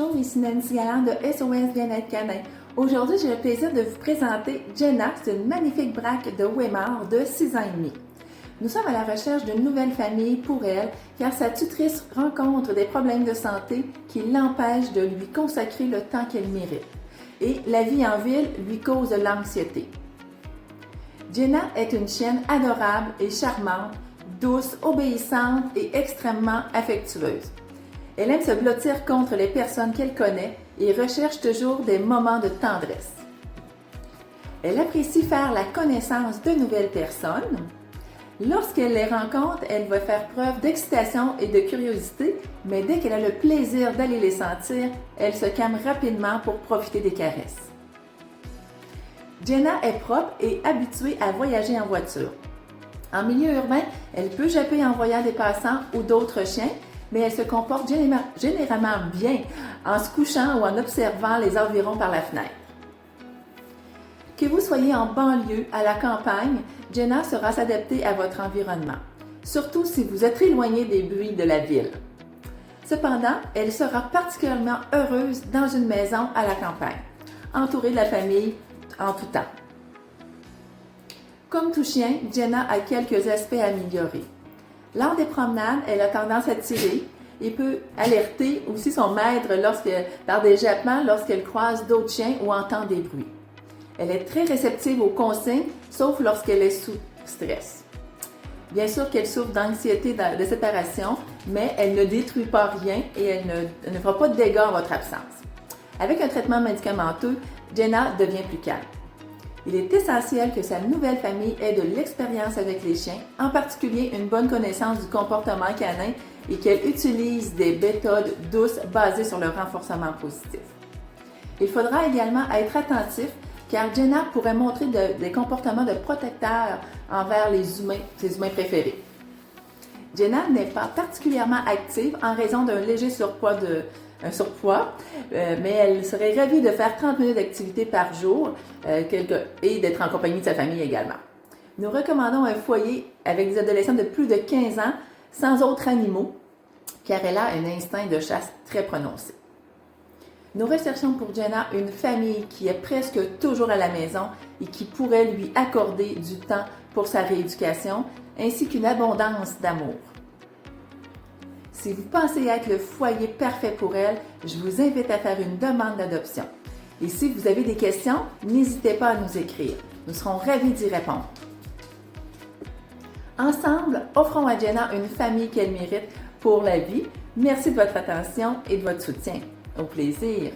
Bonjour, ici Nancy Galland de SOS Bien-être Canin. Aujourd'hui, j'ai le plaisir de vous présenter Jenna, c'est une magnifique braque de Weimar de 6 ans et demi. Nous sommes à la recherche d'une nouvelle famille pour elle, car sa tutrice rencontre des problèmes de santé qui l'empêchent de lui consacrer le temps qu'elle mérite. Et la vie en ville lui cause de l'anxiété. Jenna est une chienne adorable et charmante, douce, obéissante et extrêmement affectueuse. Elle aime se blottir contre les personnes qu'elle connaît et recherche toujours des moments de tendresse. Elle apprécie faire la connaissance de nouvelles personnes. Lorsqu'elle les rencontre, elle va faire preuve d'excitation et de curiosité, mais dès qu'elle a le plaisir d'aller les sentir, elle se calme rapidement pour profiter des caresses. Jenna est propre et habituée à voyager en voiture. En milieu urbain, elle peut japper en voyant des passants ou d'autres chiens, mais elle se comporte généralement bien en se couchant ou en observant les environs par la fenêtre. Que vous soyez en banlieue, à la campagne, Jenna saura s'adapter à votre environnement, surtout si vous êtes éloigné des bruits de la ville. Cependant, elle sera particulièrement heureuse dans une maison à la campagne, entourée de la famille en tout temps. Comme tout chien, Jenna a quelques aspects à améliorer. Lors des promenades, elle a tendance à tirer et peut alerter aussi son maître par des jappements lorsqu'elle croise d'autres chiens ou entend des bruits. Elle est très réceptive aux consignes, sauf lorsqu'elle est sous stress. Bien sûr qu'elle souffre d'anxiété de séparation, mais elle ne détruit pas rien et elle ne fera pas de dégâts en votre absence. Avec un traitement médicamenteux, Jenna devient plus calme. Il est essentiel que sa nouvelle famille ait de l'expérience avec les chiens, en particulier une bonne connaissance du comportement canin et qu'elle utilise des méthodes douces basées sur le renforcement positif. Il faudra également être attentif car Jenna pourrait montrer des comportements de protecteur envers ses humains préférés. Jenna n'est pas particulièrement active en raison d'un léger surpoids, mais elle serait ravie de faire 30 minutes d'activité par jour et d'être en compagnie de sa famille également. Nous recommandons un foyer avec des adolescents de plus de 15 ans sans autres animaux, car elle a un instinct de chasse très prononcé. Nous recherchons pour Jenna une famille qui est presque toujours à la maison et qui pourrait lui accorder du temps pour sa rééducation, ainsi qu'une abondance d'amour. Si vous pensez être le foyer parfait pour elle, je vous invite à faire une demande d'adoption. Et si vous avez des questions, n'hésitez pas à nous écrire. Nous serons ravis d'y répondre. Ensemble, offrons à Jenna une famille qu'elle mérite pour la vie. Merci de votre attention et de votre soutien. Au plaisir!